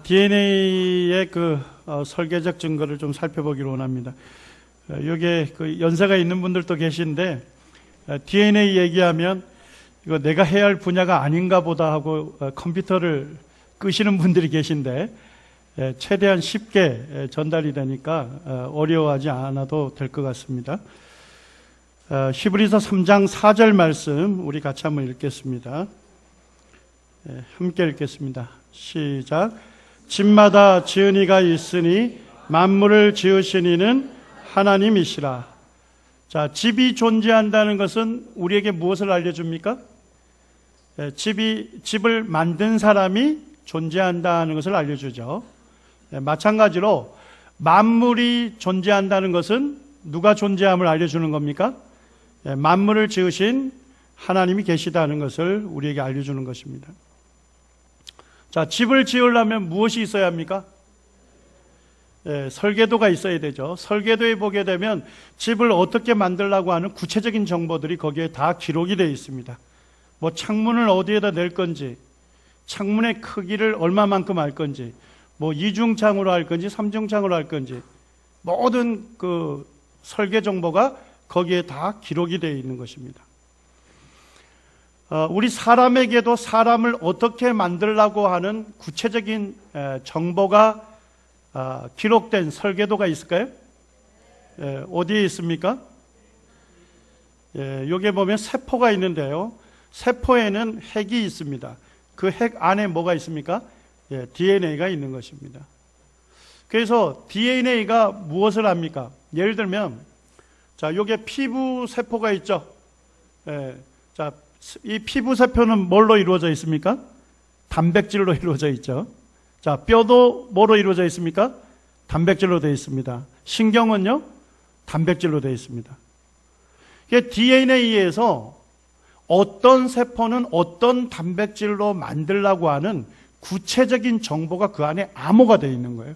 DNA의 설계적 증거를 좀 살펴보기로 원합니다. 여기에 연세가 있는 분들도 계신데, DNA 얘기하면 이거 내가 해야 할 분야가 아닌가 보다 하고 컴퓨터를 끄시는 분들이 계신데, 최대한 쉽게 전달이 되니까 어려워하지 않아도 될 것 같습니다. 히브리서 3장 4절 말씀 우리 같이 한번 읽겠습니다. 함께 읽겠습니다. 시작. 집마다 지은 이가 있으니 만물을 지으신 이는 하나님이시라. 자, 집이 존재한다는 것은 우리에게 무엇을 알려줍니까? 집을 만든 사람이 존재한다는 것을 알려주죠. 마찬가지로 만물이 존재한다는 것은 누가 존재함을 알려주는 겁니까? 만물을 지으신 하나님이 계시다는 것을 우리에게 알려주는 것입니다. 자, 집을 지으려면 무엇이 있어야 합니까? 설계도가 있어야 되죠. 설계도에 보게 되면 집을 어떻게 만들려고 하는 구체적인 정보들이 거기에 다 기록이 되어 있습니다. 뭐 창문을 어디에다 낼 건지, 창문의 크기를 얼마만큼 할 건지, 뭐 이중창으로 할 건지, 삼중창으로 할 건지, 모든 설계 정보가 거기에 다 기록이 되어 있는 것입니다. 우리 사람에게도 사람을 어떻게 만들려고 하는 구체적인 정보가 기록된 설계도가 있을까요? 어디에 있습니까? 여기에 보면 세포가 있는데요. 세포에는 핵이 있습니다. 그 핵 안에 뭐가 있습니까? DNA가 있는 것입니다. 그래서 DNA가 무엇을 합니까? 예를 들면, 자, 여기에 피부 세포가 있죠. 자, 이 피부 세포는 뭘로 이루어져 있습니까? 단백질로 이루어져 있죠. 자, 뼈도 뭐로 이루어져 있습니까? 단백질로 되어 있습니다. 신경은요? 단백질로 되어 있습니다. DNA에서 어떤 세포는 어떤 단백질로 만들려고 하는 구체적인 정보가 그 안에 암호가 되어 있는 거예요.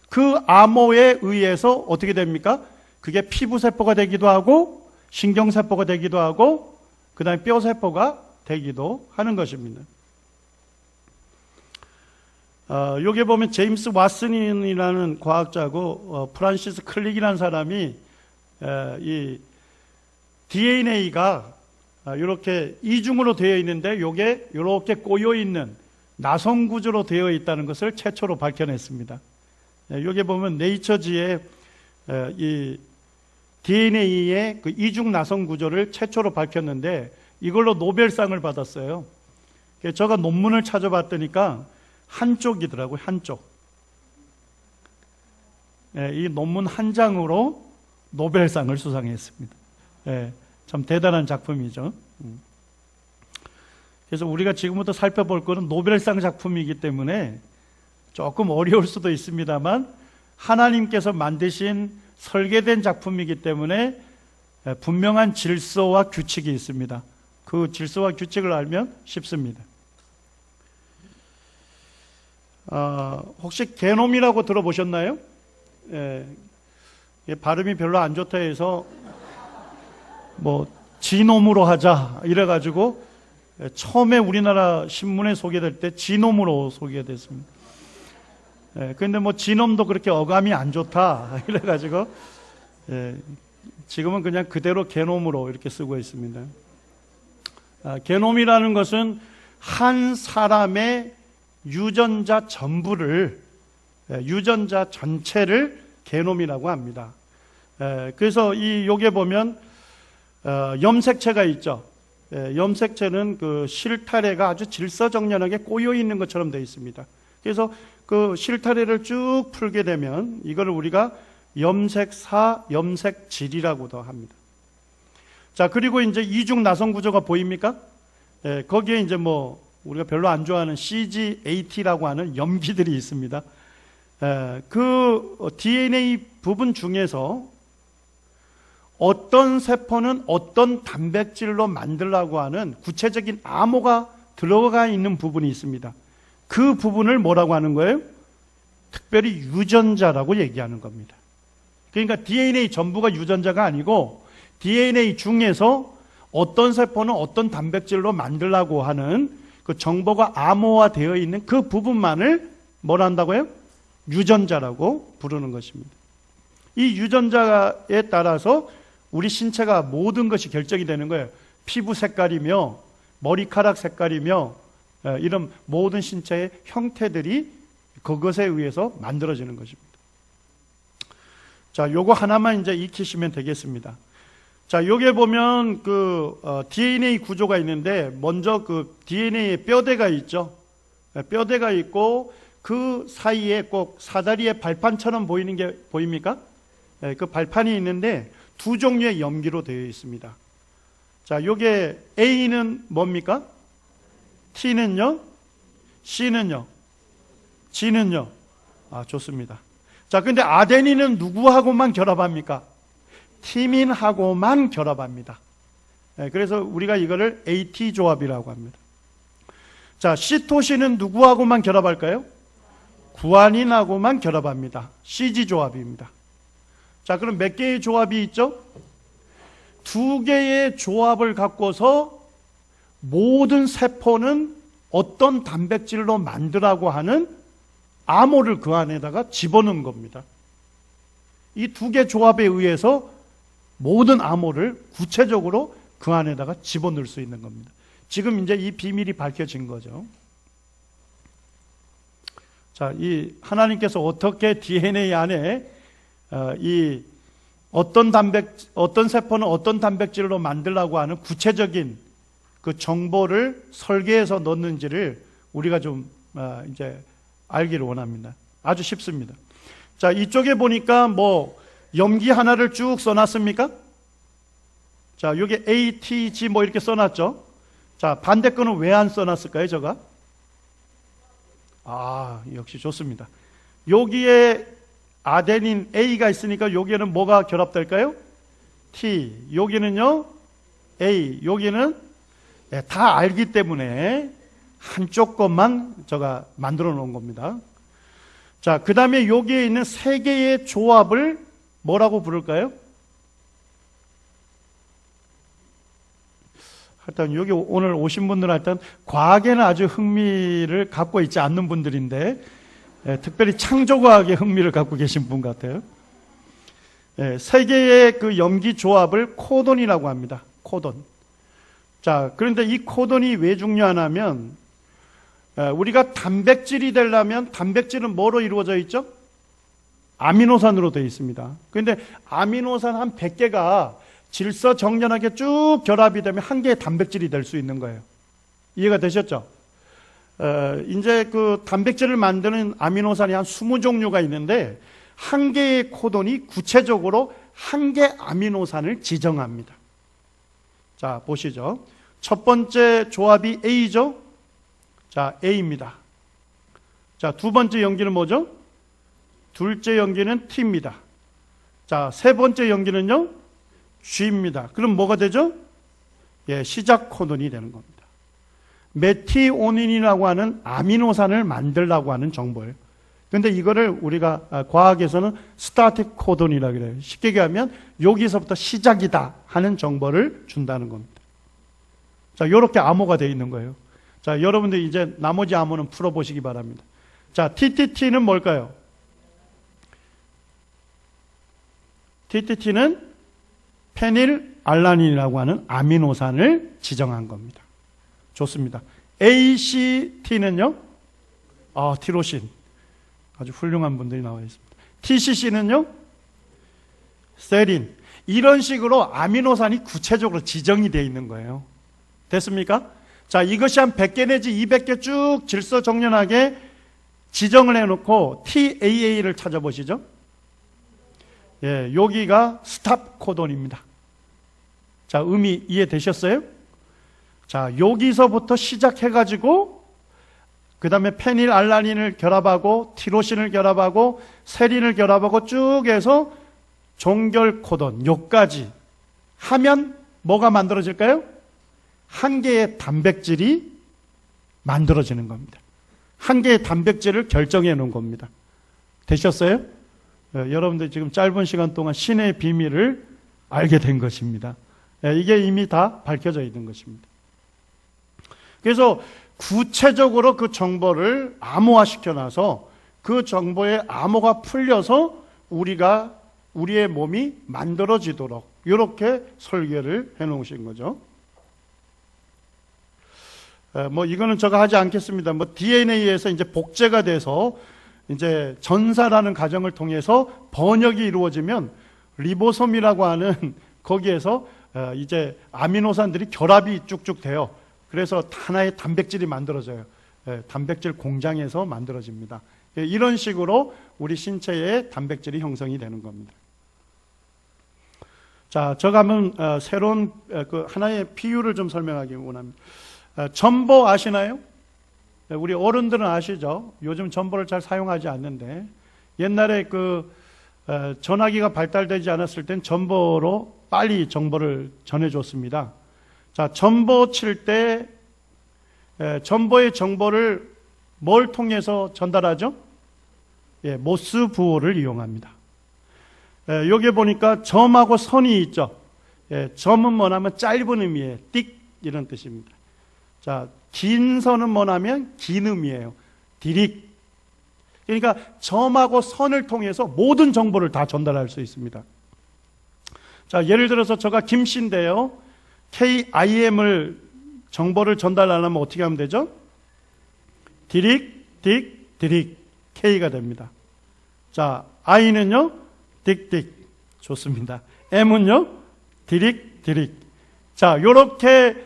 그 암호에 의해서 어떻게 됩니까? 그게 피부세포가 되기도 하고 신경세포가 되기도 하고 그 다음에 뼈세포가 되기도 하는 것입니다. 여기 보면 제임스 왓슨이라는 과학자고 프란시스 클릭이라는 사람이 이 DNA가 이렇게 이중으로 되어 있는데 이게 이렇게 꼬여 있는 나선 구조로 되어 있다는 것을 최초로 밝혀냈습니다. 여기 보면 네이처지에 이 DNA의 그 이중 나선 구조를 최초로 밝혔는데 이걸로 노벨상을 받았어요. 제가 논문을 찾아봤더니까 한쪽이더라고요. 한쪽. 이 논문 한 장으로 노벨상을 수상했습니다. 참 대단한 작품이죠. 그래서 우리가 지금부터 살펴볼 것은 노벨상 작품이기 때문에 조금 어려울 수도 있습니다만 하나님께서 만드신 설계된 작품이기 때문에 분명한 질서와 규칙이 있습니다. 그 질서와 규칙을 알면 쉽습니다. 혹시 게놈이라고 들어보셨나요? 발음이 별로 안 좋다 해서 뭐 지놈으로 하자 이래가지고 처음에 우리나라 신문에 소개될 때 지놈으로 소개됐습니다. 그런데 뭐 지놈도 그렇게 어감이 안 좋다 이래가지고 지금은 그냥 그대로 게놈으로 이렇게 쓰고 있습니다. 게놈이라는 것은 한 사람의 유전자 전부를, 유전자 전체를 게놈이라고 합니다. 그래서 여기에 보면 염색체가 있죠. 염색체는 그 실타래가 아주 질서정연하게 꼬여 있는 것처럼 되어 있습니다. 그래서 그 실타래를 쭉 풀게 되면 이걸 우리가 염색사, 염색질이라고도 합니다. 자, 그리고 이제 이중 나선 구조가 보입니까? 거기에 이제 뭐 우리가 별로 안 좋아하는 CGAT라고 하는 염기들이 있습니다. 그 DNA 부분 중에서 어떤 세포는 어떤 단백질로 만들려고 하는 구체적인 암호가 들어가 있는 부분이 있습니다. 그 부분을 뭐라고 하는 거예요? 특별히 유전자라고 얘기하는 겁니다. 그러니까 DNA 전부가 유전자가 아니고 DNA 중에서 어떤 세포는 어떤 단백질로 만들려고 하는 그 정보가 암호화되어 있는 그 부분만을 뭐라 한다고요? 유전자라고 부르는 것입니다. 이 유전자에 따라서 우리 신체가 모든 것이 결정이 되는 거예요. 피부 색깔이며 머리카락 색깔이며 이런 모든 신체의 형태들이 그것에 의해서 만들어지는 것입니다. 자, 요거 하나만 이제 익히시면 되겠습니다. 자, 요게 보면 DNA 구조가 있는데 먼저 그 DNA에 뼈대가 있죠. 뼈대가 있고 그 사이에 꼭 사다리의 발판처럼 보이는 게 보입니까? 그 발판이 있는데 두 종류의 염기로 되어 있습니다. 자, 요게 A는 뭡니까? T는요? C는요? G는요? 좋습니다. 자, 근데 아데닌은 누구하고만 결합합니까? 티민하고만 결합합니다. 그래서 우리가 이거를 AT 조합이라고 합니다. 자, 시토신은 누구하고만 결합할까요? 구아닌하고만 결합합니다. CG 조합입니다. 자, 그럼 몇 개의 조합이 있죠? 두 개의 조합을 갖고서 모든 세포는 어떤 단백질로 만들라고 하는 암호를 그 안에다가 집어넣은 겁니다. 이 두 개 조합에 의해서 모든 암호를 구체적으로 그 안에다가 집어넣을 수 있는 겁니다. 지금 이제 이 비밀이 밝혀진 거죠. 자, 이 하나님께서 어떻게 DNA 안에 이 어떤 세포는 어떤 단백질로 만들라고 하는 구체적인 그 정보를 설계해서 넣는지를 우리가 좀 이제 알기를 원합니다. 아주 쉽습니다. 자, 이쪽에 보니까 뭐 염기 하나를 쭉 써놨습니까? 자, 여기 A, T, G 뭐 이렇게 써놨죠? 자, 반대 거는 왜 안 써놨을까요, 저가? 역시 좋습니다. 여기에 아데닌 A가 있으니까 여기에는 뭐가 결합될까요? T. 여기는요? A. 여기는 다 알기 때문에 한쪽 것만 제가 만들어 놓은 겁니다. 자, 그 다음에 여기에 있는 세 개의 조합을 뭐라고 부를까요? 하여튼 여기 오늘 오신 분들은 하여튼 과학에는 아주 흥미를 갖고 있지 않는 분들인데 특별히 창조과학에 흥미를 갖고 계신 분 같아요. 세 개의 그 염기 조합을 코돈이라고 합니다. 코돈. 자, 그런데 이 코돈이 왜 중요하냐면 우리가 단백질이 되려면 단백질은 뭐로 이루어져 있죠? 아미노산으로 되어 있습니다. 그런데 아미노산 한 100개가 질서정연하게 쭉 결합이 되면 한 개의 단백질이 될 수 있는 거예요. 이해가 되셨죠? 이제 그 단백질을 만드는 아미노산이 한 20종류가 있는데 한 개의 코돈이 구체적으로 한 개 아미노산을 지정합니다. 자, 보시죠. 첫 번째 조합이 A죠? 자, A입니다. 자, 두 번째 염기는 뭐죠? 둘째 염기는 T입니다. 자, 세 번째 염기는요? G입니다. 그럼 뭐가 되죠? 시작 코돈이 되는 겁니다. 메티오닌이라고 하는 아미노산을 만들라고 하는 정보예요. 그런데 이거를 우리가 과학에서는 스타트 코돈이라고 그래요. 쉽게 얘기하면 여기서부터 시작이다 하는 정보를 준다는 겁니다. 자, 이렇게 암호가 되어 있는 거예요. 자, 여러분들 이제 나머지 암호는 풀어보시기 바랍니다. 자, TTT는 뭘까요? TTT는 페닐알라닌이라고 하는 아미노산을 지정한 겁니다. 좋습니다. ACT는요? 티로신. 아주 훌륭한 분들이 나와 있습니다. TCC는요? 세린. 이런 식으로 아미노산이 구체적으로 지정이 되어 있는 거예요. 됐습니까? 자, 이것이 한 100개 내지 200개 쭉 질서정연하게 지정을 해놓고 TAA를 찾아보시죠. 여기가 스탑 코돈입니다. 자, 의미 이해되셨어요? 자, 여기서부터 시작해가지고 그 다음에 페닐알라닌을 결합하고 티로신을 결합하고 세린을 결합하고 쭉 해서 종결 코돈 요까지 하면 뭐가 만들어질까요? 한 개의 단백질이 만들어지는 겁니다. 한 개의 단백질을 결정해 놓은 겁니다. 되셨어요? 여러분들 지금 짧은 시간 동안 신의 비밀을 알게 된 것입니다. 이게 이미 다 밝혀져 있는 것입니다. 그래서 구체적으로 그 정보를 암호화시켜놔서 그 정보의 암호가 풀려서 우리의 몸이 만들어지도록 이렇게 설계를 해놓으신 거죠. 이거는 제가 하지 않겠습니다. DNA에서 이제 복제가 돼서 이제 전사라는 과정을 통해서 번역이 이루어지면 리보솜이라고 하는 거기에서 이제 아미노산들이 결합이 쭉쭉 돼요. 그래서 하나의 단백질이 만들어져요. 단백질 공장에서 만들어집니다. 이런 식으로 우리 신체에 단백질이 형성이 되는 겁니다. 자, 제가 한번 새로운 하나의 비유를 좀 설명하기 원합니다. 전보 아시나요? 우리 어른들은 아시죠? 요즘 전보를 잘 사용하지 않는데 옛날에 전화기가 발달되지 않았을 땐 전보로 빨리 정보를 전해줬습니다. 자, 전보 칠 때 전보의 정보를 뭘 통해서 전달하죠? 모스 부호를 이용합니다. 여기 보니까 점하고 선이 있죠. 점은 뭐냐면 짧은 의미예요. 띡 이런 뜻입니다. 자, 긴 선은 뭐냐면 긴 의미예요. 디릭. 그러니까 점하고 선을 통해서 모든 정보를 다 전달할 수 있습니다. 자, 예를 들어서 제가 김씨인데요. KIM을 정보를 전달하려면 어떻게 하면 되죠? 디릭, 딕, 디릭. K가 됩니다. 자, I는요? 딕, 딕. 좋습니다. M은요? 디릭, 디릭. 자, 요렇게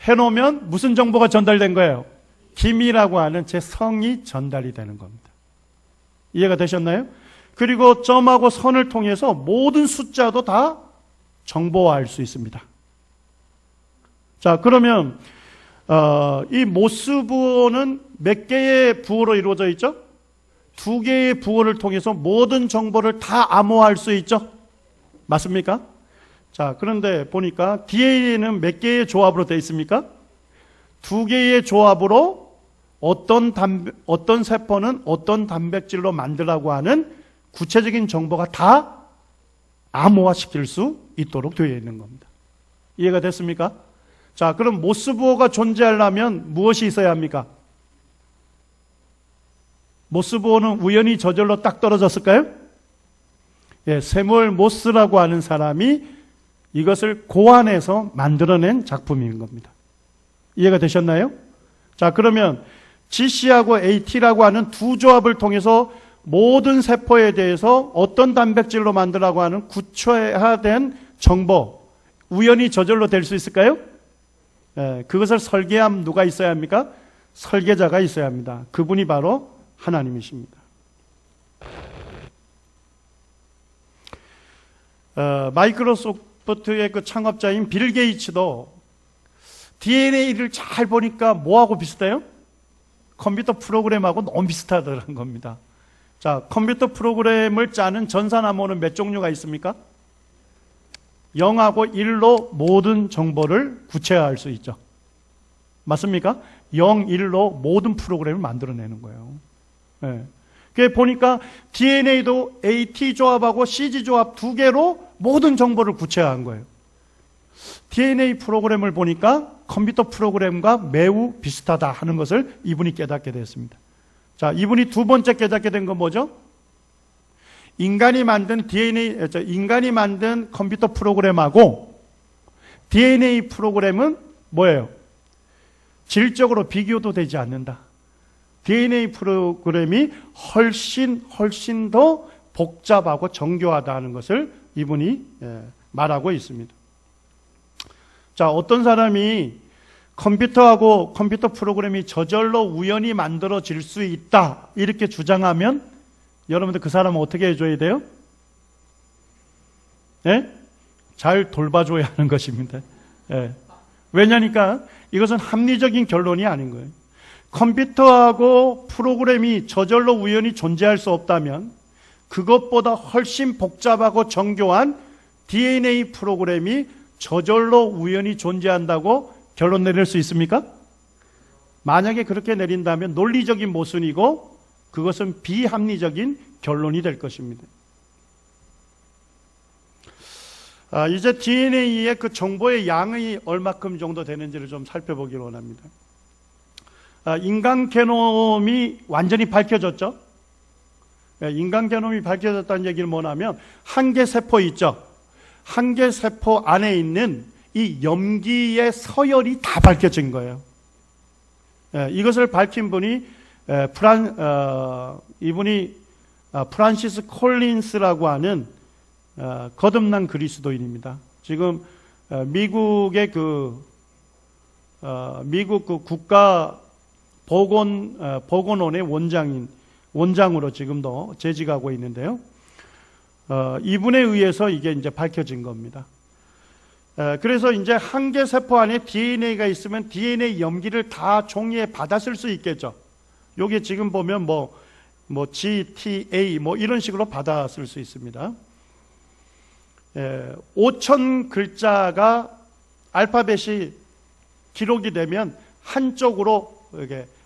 해놓으면 무슨 정보가 전달된 거예요? 김이라고 하는 제 성이 전달이 되는 겁니다. 이해가 되셨나요? 그리고 점하고 선을 통해서 모든 숫자도 다 정보화할 수 있습니다. 자, 그러면 이 모스 부호는 몇 개의 부호로 이루어져 있죠? 2개의 부호를 통해서 모든 정보를 다 암호화할 수 있죠? 맞습니까? 자, 그런데 보니까 DNA는 몇 개의 조합으로 되어 있습니까? 2개의 조합으로 어떤 세포는 어떤 단백질로 만들라고 하는 구체적인 정보가 다 암호화시킬 수 있도록 되어 있는 겁니다. 이해가 됐습니까? 자, 그럼 모스 부호가 존재하려면 무엇이 있어야 합니까? 모스 부호는 우연히 저절로 딱 떨어졌을까요? 세무얼 모스라고 하는 사람이 이것을 고안해서 만들어낸 작품인 겁니다. 이해가 되셨나요? 자, 그러면 GC하고 AT라고 하는 두 조합을 통해서 모든 세포에 대해서 어떤 단백질로 만들라고 하는 구체화된 정보, 우연히 저절로 될 수 있을까요? 그것을 설계함 누가 있어야 합니까? 설계자가 있어야 합니다. 그분이 바로 하나님이십니다. 마이크로소프트의 그 창업자인 빌 게이츠도 DNA를 잘 보니까 뭐하고 비슷해요? 컴퓨터 프로그램하고 너무 비슷하다는 겁니다. 자, 컴퓨터 프로그램을 짜는 전산암호는 몇 종류가 있습니까? 0하고 1로 모든 정보를 구체화할 수 있죠. 맞습니까? 0, 1로 모든 프로그램을 만들어내는 거예요. 그게 보니까 DNA도 AT 조합하고 CG 조합 2개로 모든 정보를 구체화한 거예요. DNA 프로그램을 보니까 컴퓨터 프로그램과 매우 비슷하다 하는 것을 이분이 깨닫게 됐습니다. 자, 이분이 두 번째 깨닫게 된 건 뭐죠? 인간이 만든 컴퓨터 프로그램하고 DNA 프로그램은 뭐예요? 질적으로 비교도 되지 않는다. DNA 프로그램이 훨씬 더 복잡하고 정교하다는 것을 이분이 말하고 있습니다. 자, 어떤 사람이 컴퓨터하고 컴퓨터 프로그램이 저절로 우연히 만들어질 수 있다 이렇게 주장하면 여러분들 그 사람은 어떻게 해줘야 돼요? 잘 돌봐줘야 하는 것입니다. 왜냐니까 이것은 합리적인 결론이 아닌 거예요. 컴퓨터하고 프로그램이 저절로 우연히 존재할 수 없다면 그것보다 훨씬 복잡하고 정교한 DNA 프로그램이 저절로 우연히 존재한다고 결론 내릴 수 있습니까? 만약에 그렇게 내린다면 논리적인 모순이고 그것은 비합리적인 결론이 될 것입니다. 이제 DNA의 그 정보의 양이 얼마큼 정도 되는지를 좀 살펴보기로 원합니다. 인간 게놈이 완전히 밝혀졌죠. 인간 게놈이 밝혀졌다는 얘기는 뭐냐면 한계 세포 있죠. 한계 세포 안에 있는 이 염기의 서열이 다 밝혀진 거예요. 이것을 밝힌 분이 이분이 프란시스 콜린스라고 하는 거듭난 그리스도인입니다. 지금 미국의 미국 국가 보건원의 원장으로 지금도 재직하고 있는데요. 이분에 의해서 이게 이제 밝혀진 겁니다. 그래서 이제 한계 세포 안에 DNA가 있으면 DNA 염기를 다 종이에 받았을 수 있겠죠. 여기 지금 보면 G, T, A 이런 식으로 받았을 수 있습니다. 5,000 글자가 알파벳이 기록이 되면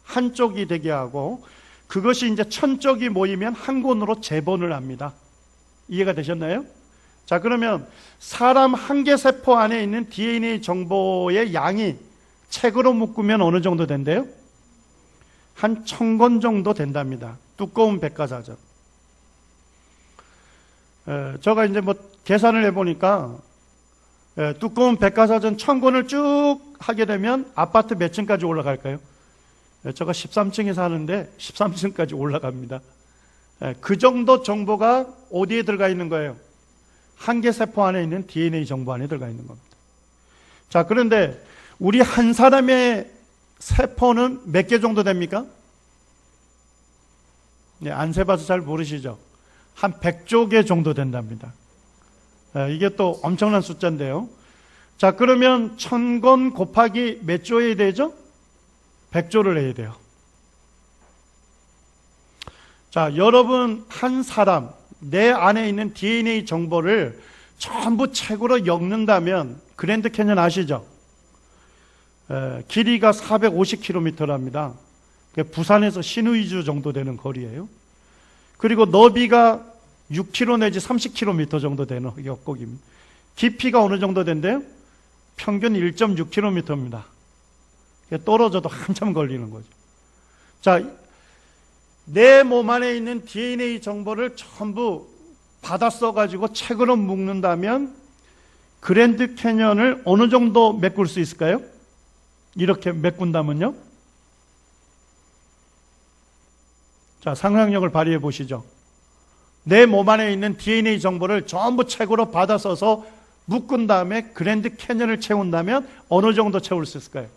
한쪽이 되게 하고, 그것이 이제 1,000쪽이 모이면 한 권으로 재본을 합니다. 이해가 되셨나요? 자, 그러면 사람 한계 세포 안에 있는 DNA 정보의 양이 책으로 묶으면 어느 정도 된대요? 한 1,000권 정도 된답니다. 두꺼운 백과사전. 제가 이제 계산을 해보니까 두꺼운 백과사전 1,000권을 쭉 하게 되면 아파트 몇 층까지 올라갈까요? 제가 13층에 사는데 13층까지 올라갑니다. 그 정도 정보가 어디에 들어가 있는 거예요? 한계 세포 안에 있는 DNA 정보 안에 들어가 있는 겁니다. 자, 그런데 우리 한 사람의 세포는 몇 개 정도 됩니까? 안 세봐서 잘 모르시죠? 한 100조 개 정도 된답니다. 이게 또 엄청난 숫자인데요. 자, 그러면 1,000권 곱하기 몇 조 해야 되죠? 100조를 해야 돼요. 자, 여러분 한 사람, 내 안에 있는 DNA 정보를 전부 책으로 엮는다면, 그랜드 캐년 아시죠? 길이가 450km랍니다. 부산에서 신의주 정도 되는 거리예요. 그리고 너비가 6km 내지 30km 정도 되는 협곡입니다. 깊이가 어느 정도 된대요? 평균 1.6km입니다. 떨어져도 한참 걸리는 거죠. 자, 내 몸 안에 있는 DNA 정보를 전부 받아 써가지고 책으로 묶는다면 그랜드 캐년을 어느 정도 메꿀 수 있을까요? 이렇게 메꾼다면요? 자, 상상력을 발휘해 보시죠. 내 몸 안에 있는 DNA 정보를 전부 책으로 받아 써서 묶은 다음에 그랜드 캐년을 채운다면 어느 정도 채울 수 있을까요?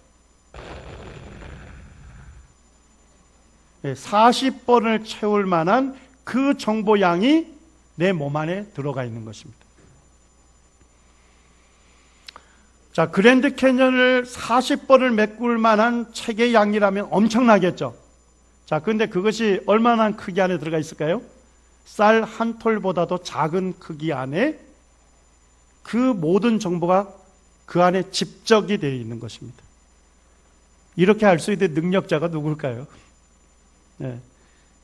40번을 채울 만한 그 정보량이 내 몸 안에 들어가 있는 것입니다. 자, 그랜드 캐년을 40번을 메꿀 만한 책의 양이라면 엄청나겠죠. 자, 그런데 그것이 얼마나 크기 안에 들어가 있을까요? 쌀 한 톨보다도 작은 크기 안에 그 모든 정보가 그 안에 집적이 되어 있는 것입니다. 이렇게 할 수 있는 능력자가 누굴까요? 네.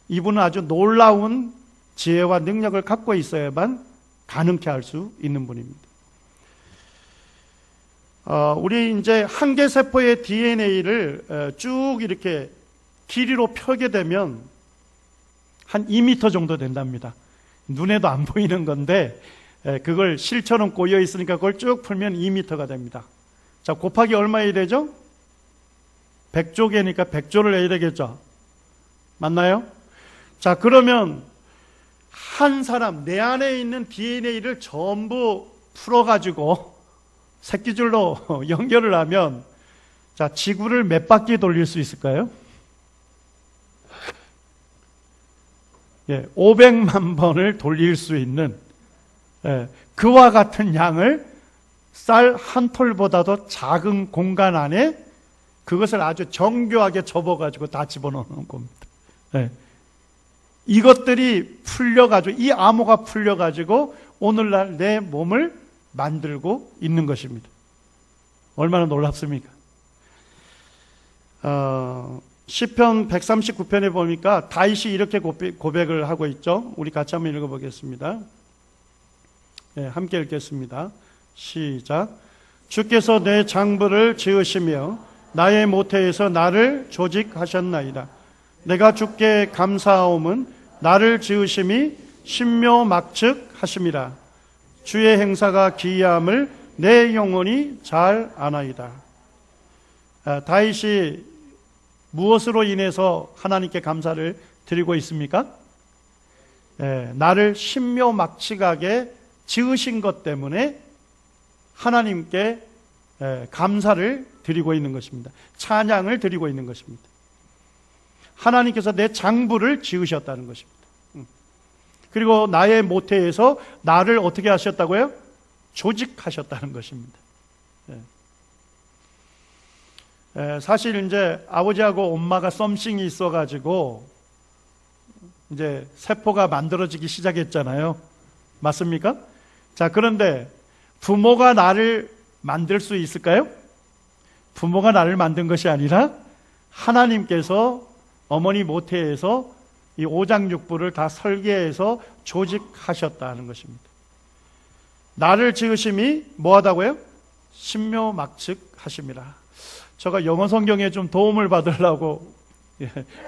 이분은 아주 놀라운 지혜와 능력을 갖고 있어야만 가능케 할 수 있는 분입니다. 우리 이제 한계 세포의 DNA를 쭉 이렇게 길이로 펴게 되면 한 2m 정도 된답니다. 눈에도 안 보이는 건데 그걸 실처럼 꼬여 있으니까 그걸 쭉 풀면 2m가 됩니다. 자, 곱하기 얼마 해야 되죠? 100조 개니까 100조를 해야 되겠죠? 맞나요? 자, 그러면 한 사람, 내 안에 있는 DNA를 전부 풀어가지고 새끼줄로 연결을 하면, 자, 지구를 몇 바퀴 돌릴 수 있을까요? 500만 번을 돌릴 수 있는 그와 같은 양을 쌀 한 톨보다도 작은 공간 안에 그것을 아주 정교하게 접어가지고 다 집어넣는 겁니다. 이것들이 풀려가지고, 이 암호가 풀려가지고 오늘날 내 몸을 만들고 있는 것입니다. 얼마나 놀랍습니까? 시편 139편에 보니까 다윗이 이렇게 고백을 하고 있죠. 우리 같이 한번 읽어보겠습니다. 함께 읽겠습니다. 시작. 주께서 내 장부를 지으시며 나의 모태에서 나를 조직하셨나이다. 내가 주께 감사하옴은 나를 지으심이 신묘막측하심이라. 주의 행사가 기이함을 내 영혼이 잘 아나이다. 다윗이 무엇으로 인해서 하나님께 감사를 드리고 있습니까? 나를 신묘막측하게 지으신 것 때문에 하나님께 감사를 드리고 있는 것입니다. 찬양을 드리고 있는 것입니다. 하나님께서 내 장부를 지으셨다는 것입니다. 그리고 나의 모태에서 나를 어떻게 하셨다고요? 조직하셨다는 것입니다. 사실 이제 아버지하고 엄마가 썸씽이 있어가지고 이제 세포가 만들어지기 시작했잖아요. 맞습니까? 자, 그런데 부모가 나를 만들 수 있을까요? 부모가 나를 만든 것이 아니라 하나님께서 어머니 모태에서 이 오장육부를 다 설계해서 조직하셨다는 것입니다. 나를 지으심이 뭐하다고요? 신묘막측하심이라. 제가 영어 성경에 좀 도움을 받으려고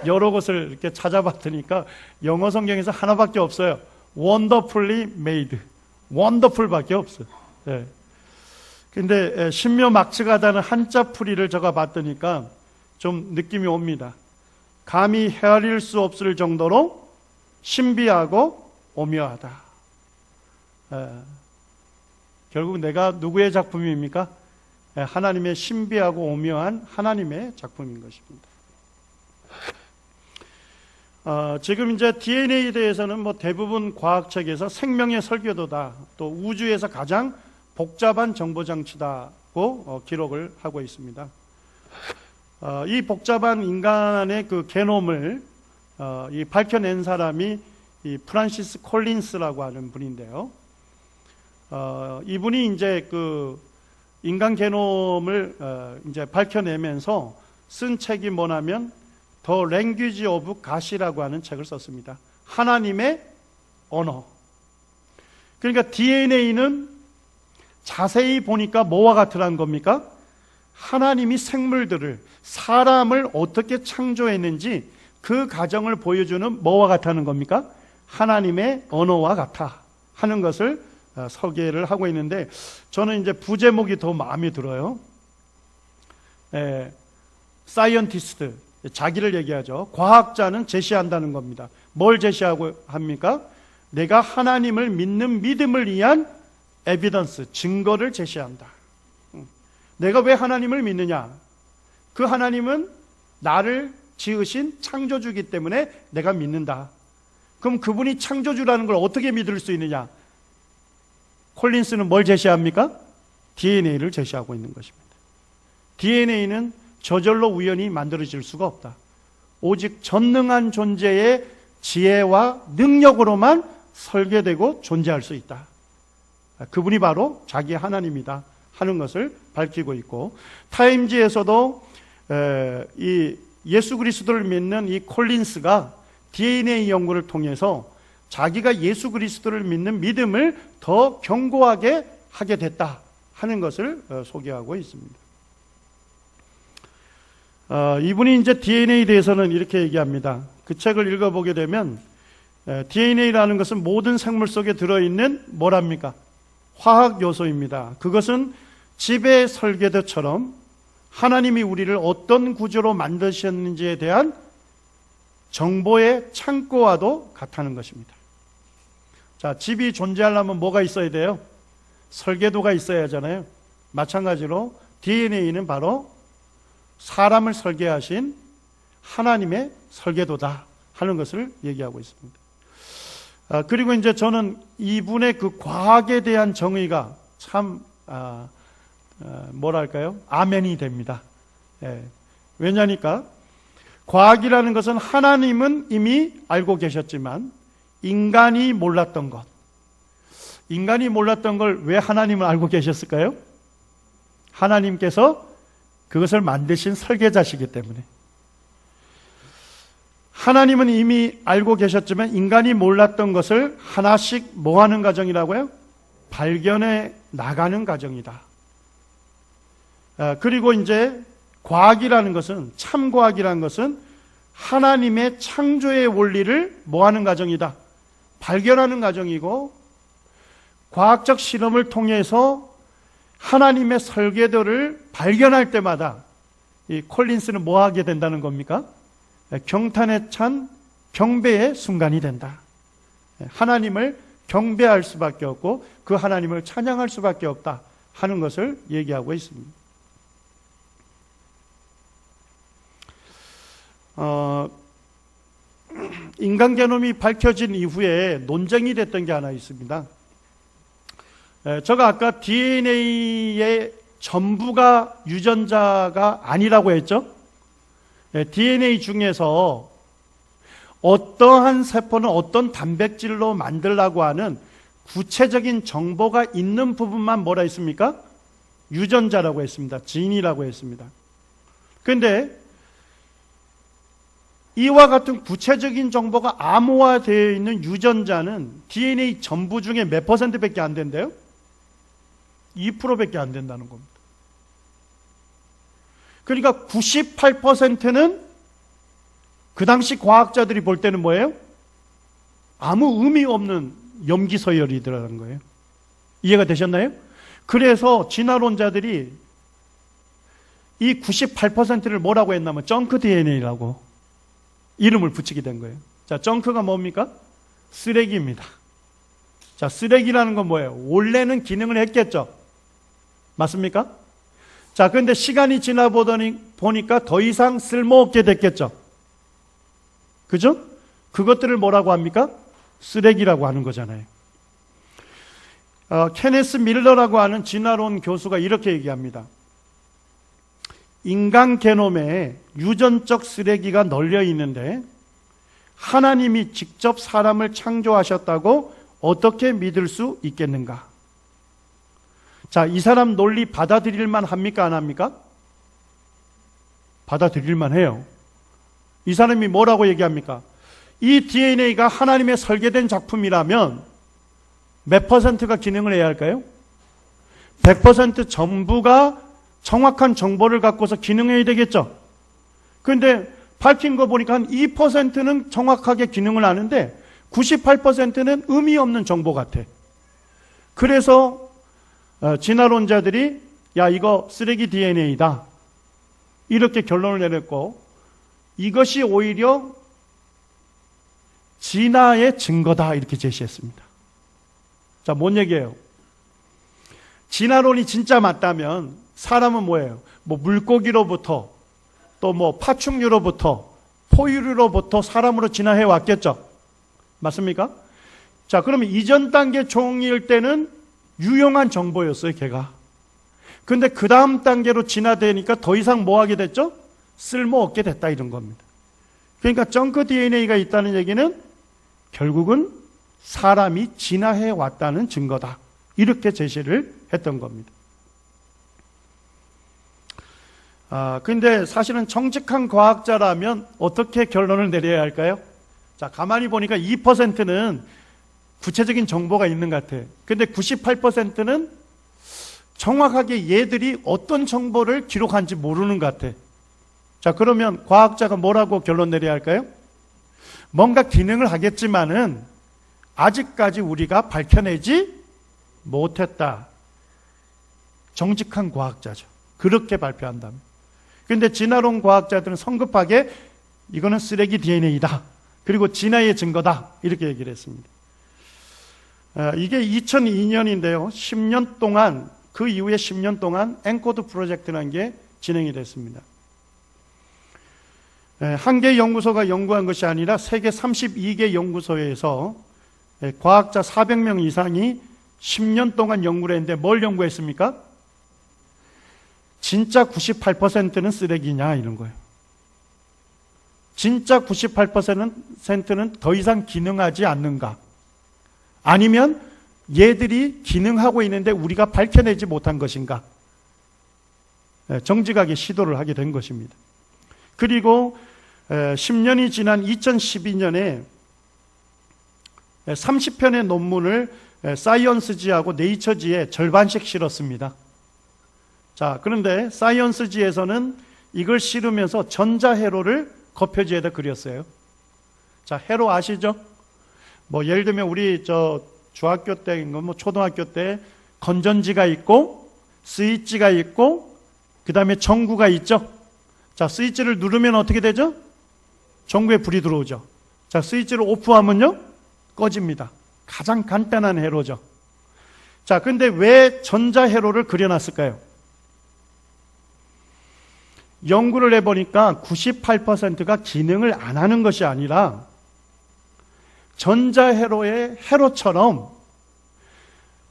여러 곳을 이렇게 찾아봤더니까 영어 성경에서 하나밖에 없어요. wonderfully made. wonderful밖에 없어요. 근데 신묘막측하다는 한자 풀이를 제가 봤더니까 좀 느낌이 옵니다. 감히 헤아릴 수 없을 정도로 신비하고 오묘하다. 결국 내가 누구의 작품입니까? 하나님의 신비하고 오묘한 하나님의 작품인 것입니다. 지금 이제 DNA에 대해서는 뭐 대부분 과학책에서 생명의 설계도다, 또 우주에서 가장 복잡한 정보장치다고 기록을 하고 있습니다. 이 복잡한 인간의 그 게놈을 밝혀낸 사람이 이 프란시스 콜린스라고 하는 분인데요. 이분이 이제 그 인간 게놈을 이제 밝혀내면서 쓴 책이 뭐냐면 The Language of God이라고 하는 책을 썼습니다. 하나님의 언어. 그러니까 DNA는 자세히 보니까 뭐와 같으라는 겁니까? 하나님이 생물들을, 사람을 어떻게 창조했는지 그 과정을 보여주는 뭐와 같다는 겁니까? 하나님의 언어와 같아 하는 것을 소개를 하고 있는데, 저는 이제 부제목이 더 마음에 들어요. 사이언티스트, 자기를 얘기하죠. 과학자는 제시한다는 겁니다. 뭘 제시하고 합니까? 내가 하나님을 믿는 믿음을 위한 에비던스, 증거를 제시한다. 내가 왜 하나님을 믿느냐? 그 하나님은 나를 지으신 창조주이기 때문에 내가 믿는다. 그럼 그분이 창조주라는 걸 어떻게 믿을 수 있느냐? 콜린스는 뭘 제시합니까? DNA를 제시하고 있는 것입니다. DNA는 저절로 우연히 만들어질 수가 없다. 오직 전능한 존재의 지혜와 능력으로만 설계되고 존재할 수 있다. 그분이 바로 자기 하나님이다 하는 것을 밝히고 있고, 타임지에서도 이 예수 그리스도를 믿는 이 콜린스가 DNA 연구를 통해서 자기가 예수 그리스도를 믿는 믿음을 더 견고하게 하게 됐다 하는 것을 소개하고 있습니다. 이분이 이제 DNA에 대해서는 이렇게 얘기합니다. 그 책을 읽어보게 되면 DNA라는 것은 모든 생물 속에 들어있는 뭐랍니까? 화학 요소입니다. 그것은 집의 설계도처럼 하나님이 우리를 어떤 구조로 만드셨는지에 대한 정보의 창고와도 같다는 것입니다. 자, 집이 존재하려면 뭐가 있어야 돼요? 설계도가 있어야 하잖아요. 마찬가지로 DNA는 바로 사람을 설계하신 하나님의 설계도다 하는 것을 얘기하고 있습니다. 그리고 이제 저는 이분의 그 과학에 대한 정의가 참 뭐랄까요? 아멘이 됩니다. 왜냐니까 과학이라는 것은 하나님은 이미 알고 계셨지만 인간이 몰랐던 것, 인간이 몰랐던 걸 왜 하나님은 알고 계셨을까요? 하나님께서 그것을 만드신 설계자시기 때문에. 하나님은 이미 알고 계셨지만 인간이 몰랐던 것을 하나씩 뭐 하는 과정이라고요? 발견해 나가는 과정이다. 그리고 이제 과학이라는 것은, 참과학이라는 것은 하나님의 창조의 원리를 뭐하는 과정이다? 발견하는 과정이고, 과학적 실험을 통해서 하나님의 설계도를 발견할 때마다 이 콜린스는 뭐 하게 된다는 겁니까? 경탄에 찬 경배의 순간이 된다. 하나님을 경배할 수밖에 없고 그 하나님을 찬양할 수밖에 없다 하는 것을 얘기하고 있습니다. 인간 게놈이 밝혀진 이후에 논쟁이 됐던 게 하나 있습니다. 제가 아까 DNA의 전부가 유전자가 아니라고 했죠? DNA 중에서 어떠한 세포는 어떤 단백질로 만들라고 하는 구체적인 정보가 있는 부분만 뭐라 했습니까? 유전자라고 했습니다. 진이라고 했습니다. 그런데 이와 같은 구체적인 정보가 암호화되어 있는 유전자는 DNA 전부 중에 몇 %밖에 안 된대요? 2%밖에 안 된다는 겁니다. 그러니까 98%는 그 당시 과학자들이 볼 때는 뭐예요? 아무 의미 없는 염기서열이더라는 거예요. 이해가 되셨나요? 그래서 진화론자들이 이 98%를 뭐라고 했냐면 정크 DNA라고 이름을 붙이게 된 거예요. 자, 정크가 뭡니까? 쓰레기입니다. 자, 쓰레기라는 건 뭐예요? 원래는 기능을 했겠죠. 맞습니까? 자, 그런데 시간이 보니까 더 이상 쓸모없게 됐겠죠. 그죠? 그것들을 뭐라고 합니까? 쓰레기라고 하는 거잖아요. 케네스 밀러라고 하는 진화론 교수가 이렇게 얘기합니다. 인간 게놈에 유전적 쓰레기가 널려 있는데 하나님이 직접 사람을 창조하셨다고 어떻게 믿을 수 있겠는가? 자, 이 사람 논리 받아들일만 합니까? 안 합니까? 받아들일만 해요. 이 사람이 뭐라고 얘기합니까? 이 DNA가 하나님의 설계된 작품이라면 몇 %가 기능을 해야 할까요? 100% 전부가 정확한 정보를 갖고서 기능해야 되겠죠. 그런데 밝힌 거 보니까 한 2%는 정확하게 기능을 하는데 98%는 의미 없는 정보 같아. 그래서 진화론자들이 야, 이거 쓰레기 DNA다 이렇게 결론을 내렸고, 이것이 오히려 진화의 증거다 이렇게 제시했습니다. 자, 뭔 얘기예요? 진화론이 진짜 맞다면 사람은 뭐예요? 뭐 물고기로부터 또 뭐 파충류로부터 포유류로부터 사람으로 진화해 왔겠죠. 맞습니까? 자, 그러면 이전 단계 종일 때는 유용한 정보였어요, 걔가. 근데 그 다음 단계로 진화되니까 더 이상 뭐 하게 됐죠? 쓸모없게 됐다 이런 겁니다. 그러니까 정크 DNA가 있다는 얘기는 결국은 사람이 진화해 왔다는 증거다. 이렇게 제시를 했던 겁니다. 근데 사실은 정직한 과학자라면 어떻게 결론을 내려야 할까요? 자, 가만히 보니까 2%는 구체적인 정보가 있는 것 같아요. 근데 98%는 정확하게 얘들이 어떤 정보를 기록한지 모르는 것 같아요. 자, 그러면 과학자가 뭐라고 결론 내려야 할까요? 뭔가 기능을 하겠지만은 아직까지 우리가 밝혀내지 못했다. 정직한 과학자죠. 그렇게 발표한다면. 그런데 진화론 과학자들은 성급하게 이거는 쓰레기 DNA다. 그리고 진화의 증거다. 이렇게 얘기를 했습니다. 이게 2002년인데요. 10년 동안, 그 이후에 10년 동안 엔코드 프로젝트라는 게 진행이 됐습니다. 한 개 연구소가 연구한 것이 아니라 세계 32개 연구소에서 과학자 400명 이상이 10년 동안 연구를 했는데 뭘 연구했습니까? 진짜 98%는 쓰레기냐 이런 거예요. 진짜 98%는 더 이상 기능하지 않는가? 아니면 얘들이 기능하고 있는데 우리가 밝혀내지 못한 것인가? 정직하게 시도를 하게 된 것입니다. 그리고 10년이 지난 2012년에 30편의 논문을 사이언스지하고 네이처지에 절반씩 실었습니다. 자, 그런데 사이언스지에서는 이걸 실으면서 전자회로를 겉표지에다 그렸어요. 자, 회로 아시죠? 뭐 예를 들면 우리 중학교 때, 뭐 초등학교 때 건전지가 있고 스위치가 있고 그 다음에 전구가 있죠. 자, 스위치를 누르면 어떻게 되죠? 전구에 불이 들어오죠. 자, 스위치를 오프하면요 꺼집니다. 가장 간단한 회로죠. 자, 근데 왜 전자회로를 그려놨을까요? 연구를 해보니까 98%가 기능을 안 하는 것이 아니라 전자회로의 회로처럼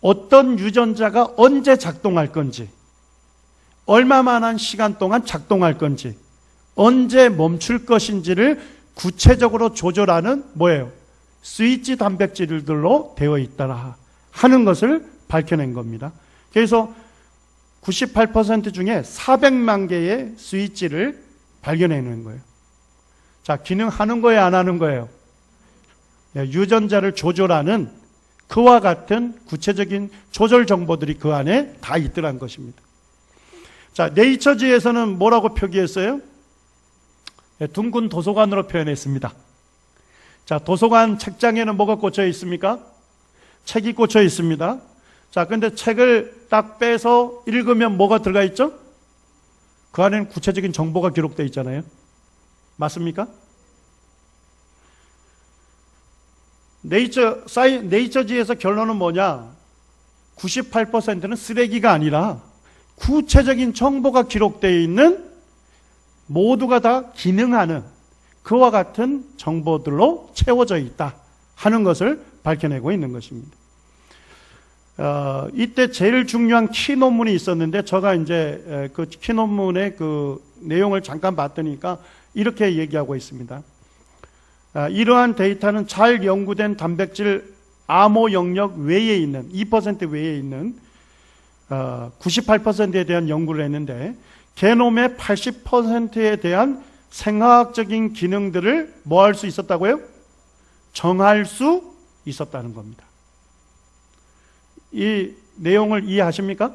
어떤 유전자가 언제 작동할 건지, 얼마만한 시간 동안 작동할 건지, 언제 멈출 것인지를 구체적으로 조절하는 뭐예요? 스위치 단백질들로 되어 있다 하는 것을 밝혀낸 겁니다. 그래서 98% 중에 400만 개의 스위치를 발견해낸 거예요. 자, 기능하는 거예요, 안 하는 거예요? 유전자를 조절하는 그와 같은 구체적인 조절 정보들이 그 안에 다 있더란 것입니다. 자, 네이처지에서는 뭐라고 표기했어요? 둥근 도서관으로 표현했습니다. 자, 도서관 책장에는 뭐가 꽂혀 있습니까? 책이 꽂혀 있습니다. 자, 근데 책을 딱 빼서 읽으면 뭐가 들어가 있죠? 그 안에는 구체적인 정보가 기록되어 있잖아요. 맞습니까? 네이처지에서 결론은 뭐냐? 98%는 쓰레기가 아니라 구체적인 정보가 기록되어 있는 모두가 다 기능하는 그와 같은 정보들로 채워져 있다 하는 것을 밝혀내고 있는 것입니다. 이때 제일 중요한 키 논문이 있었는데 제가 이제 그 키 논문의 그 내용을 잠깐 봤더니까 이렇게 얘기하고 있습니다. 이러한 데이터는 잘 연구된 단백질 암호 영역 외에 있는 2% 외에 있는 98%에 대한 연구를 했는데 게놈의 80%에 대한 생화학적인 기능들을 뭐 할 수 있었다고요? 정할 수 있었다는 겁니다. 이 내용을 이해하십니까?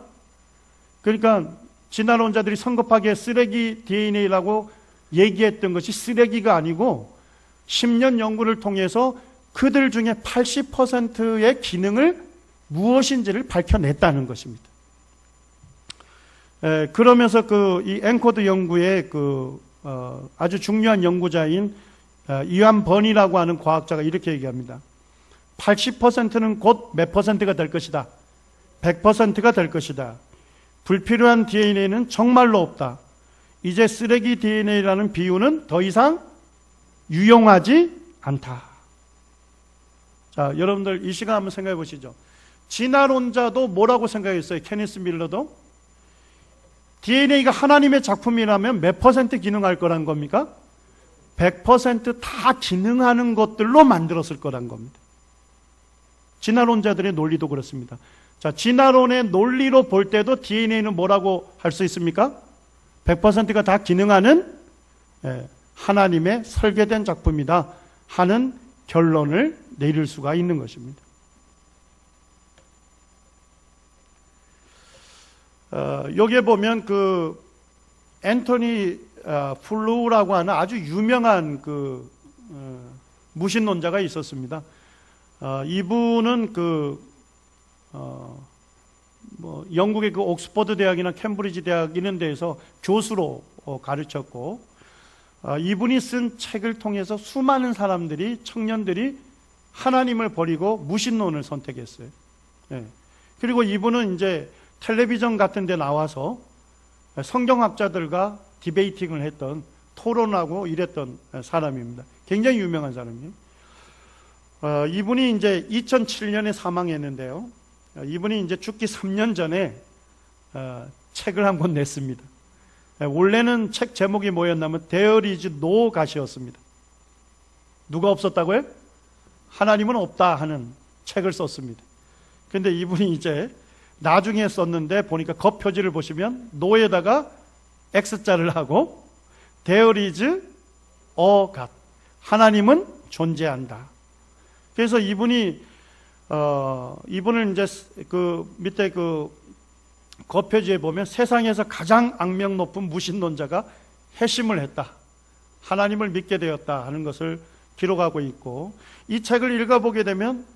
그러니까 진화론자들이 성급하게 쓰레기 DNA라고 얘기했던 것이 쓰레기가 아니고 10년 연구를 통해서 그들 중에 80%의 기능을 무엇인지를 밝혀냈다는 것입니다. 그러면서 이 엔코드 연구의 아주 중요한 연구자인 이완 번이라고 하는 과학자가 이렇게 얘기합니다. 80%는 곧 몇 퍼센트가 될 것이다. 100%가 될 것이다. 불필요한 DNA는 정말로 없다. 이제 쓰레기 DNA라는 비유는 더 이상 유용하지 않다. 자, 여러분들 이 시간 한번 생각해 보시죠. 진화론자도 뭐라고 생각했어요? 케니스 밀러도? DNA가 하나님의 작품이라면 몇 퍼센트 기능할 거란 겁니까? 100%다 기능하는 것들로 만들었을 거란 겁니다. 진화론자들의 논리도 그렇습니다. 자, 진화론의 논리로 볼 때도 DNA는 뭐라고 할 수 있습니까? 100%가 다 기능하는 하나님의 설계된 작품이다 하는 결론을 내릴 수가 있는 것입니다. 여기에 보면 그 앤토니 플루라고 하는 아주 유명한 무신론자가 있었습니다. 이분은 영국의 그 옥스퍼드 대학이나 캠브리지 대학 이런 데에서 교수로 가르쳤고, 이분이 쓴 책을 통해서 수많은 사람들이, 청년들이 하나님을 버리고 무신론을 선택했어요. 그리고 이분은 이제 텔레비전 같은 데 나와서 성경학자들과 디베이팅을 했던, 토론하고 이랬던 사람입니다. 굉장히 유명한 사람이에요. 이분이 이제 2007년에 사망했는데요. 이분이 이제 죽기 3년 전에 책을 한 권 냈습니다. 원래는 책 제목이 뭐였냐면 There is no God이었습니다. 누가 없었다고요? 하나님은 없다 하는 책을 썼습니다. 근데 이분이 이제 나중에 썼는데 보니까 겉표지를 보시면 no에다가 X자를 하고 There is a God. 하나님은 존재한다. 그래서 이분을 이제 그 밑에 그 겉표지에 보면 세상에서 가장 악명 높은 무신론자가 회심을 했다, 하나님을 믿게 되었다 하는 것을 기록하고 있고, 이 책을 읽어보게 되면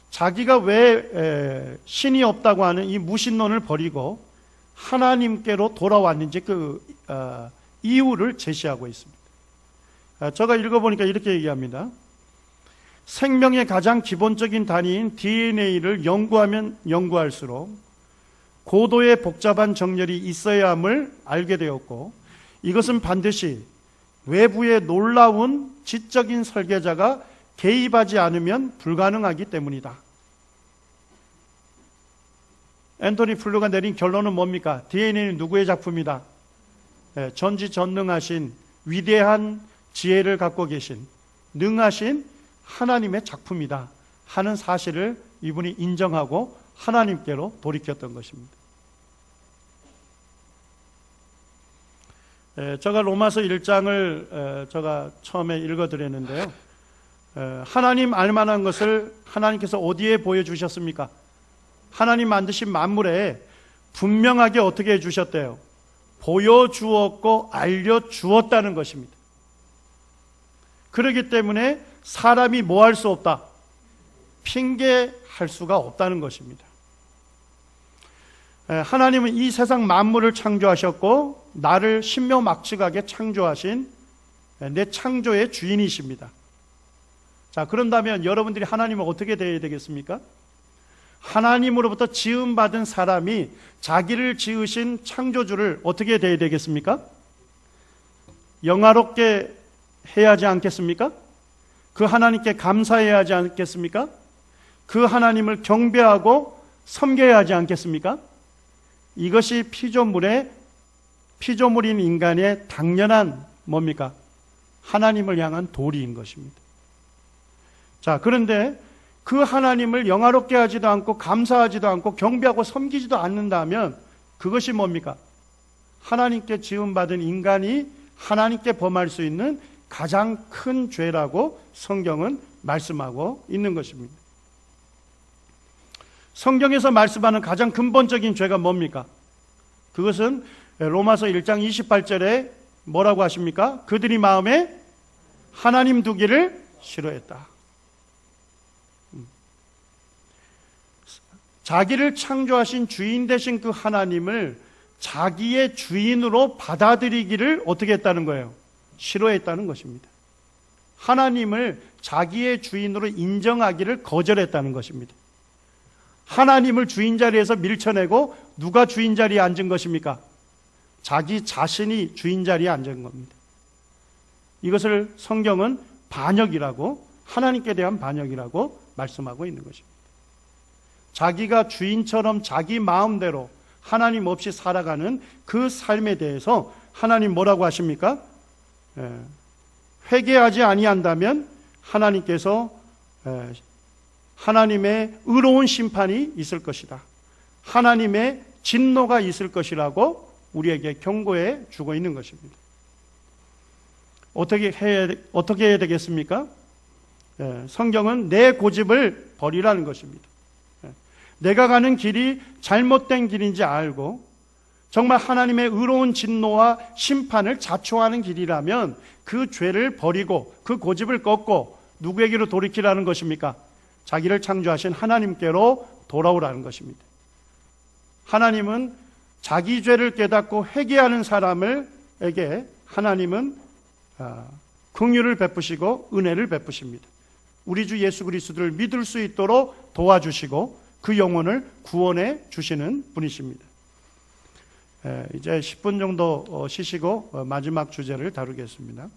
자기가 왜 신이 없다고 하는 이 무신론을 버리고 하나님께로 돌아왔는지 그 이유를 제시하고 있습니다. 제가 읽어보니까 이렇게 얘기합니다. 생명의 가장 기본적인 단위인 DNA를 연구하면 연구할수록 고도의 복잡한 정렬이 있어야 함을 알게 되었고, 이것은 반드시 외부의 놀라운 지적인 설계자가 개입하지 않으면 불가능하기 때문이다. 앤토니 플루가 내린 결론은 뭡니까? DNA는 누구의 작품이다? 전지전능하신 위대한 지혜를 갖고 계신 능하신 하나님의 작품이다 하는 사실을 이분이 인정하고 하나님께로 돌이켰던 것입니다. 제가 로마서 1장을 제가 처음에 읽어드렸는데요. 하나님 알만한 것을 하나님께서 어디에 보여주셨습니까? 하나님 만드신 만물에 분명하게 어떻게 해주셨대요? 보여주었고 알려주었다는 것입니다. 그렇기 때문에 사람이 뭐 할 수 없다? 핑계할 수가 없다는 것입니다. 하나님은 이 세상 만물을 창조하셨고 나를 신묘막측하게 창조하신 내 창조의 주인이십니다. 자, 그런다면 여러분들이 하나님을 어떻게 대해야 되겠습니까? 하나님으로부터 지음받은 사람이 자기를 지으신 창조주를 어떻게 대해야 되겠습니까? 영화롭게 해야 하지 않겠습니까? 그 하나님께 감사해야 하지 않겠습니까? 그 하나님을 경배하고 섬겨야 하지 않겠습니까? 이것이 피조물인 인간의 당연한 뭡니까? 하나님을 향한 도리인 것입니다. 자, 그런데 그 하나님을 영화롭게 하지도 않고 감사하지도 않고 경배하고 섬기지도 않는다면 그것이 뭡니까? 하나님께 지음받은 인간이 하나님께 범할 수 있는 가장 큰 죄라고 성경은 말씀하고 있는 것입니다. 성경에서 말씀하는 가장 근본적인 죄가 뭡니까? 그것은 로마서 1장 28절에 뭐라고 하십니까? 그들이 마음에 하나님 두기를 싫어했다. 자기를 창조하신 주인 되신 그 하나님을 자기의 주인으로 받아들이기를 어떻게 했다는 거예요? 싫어했다는 것입니다. 하나님을 자기의 주인으로 인정하기를 거절했다는 것입니다. 하나님을 주인 자리에서 밀쳐내고 누가 주인 자리에 앉은 것입니까? 자기 자신이 주인 자리에 앉은 겁니다. 이것을 성경은 반역이라고, 하나님께 대한 반역이라고 말씀하고 있는 것입니다. 자기가 주인처럼 자기 마음대로 하나님 없이 살아가는 그 삶에 대해서 하나님 뭐라고 하십니까? 회개하지 아니한다면 하나님께서 하나님의 의로운 심판이 있을 것이다. 하나님의 진노가 있을 것이라고 우리에게 경고해 주고 있는 것입니다. 어떻게 해야 되겠습니까? 성경은 내 고집을 버리라는 것입니다. 내가 가는 길이 잘못된 길인지 알고 정말 하나님의 의로운 진노와 심판을 자초하는 길이라면 그 죄를 버리고 그 고집을 꺾고 누구에게로 돌이키라는 것입니까? 자기를 창조하신 하나님께로 돌아오라는 것입니다. 하나님은 자기 죄를 깨닫고 회개하는 사람에게 하나님은 긍휼을 베푸시고 은혜를 베푸십니다. 우리 주 예수 그리스도를 믿을 수 있도록 도와주시고 그 영혼을 구원해 주시는 분이십니다. 이제 10분 정도 쉬시고 마지막 주제를 다루겠습니다.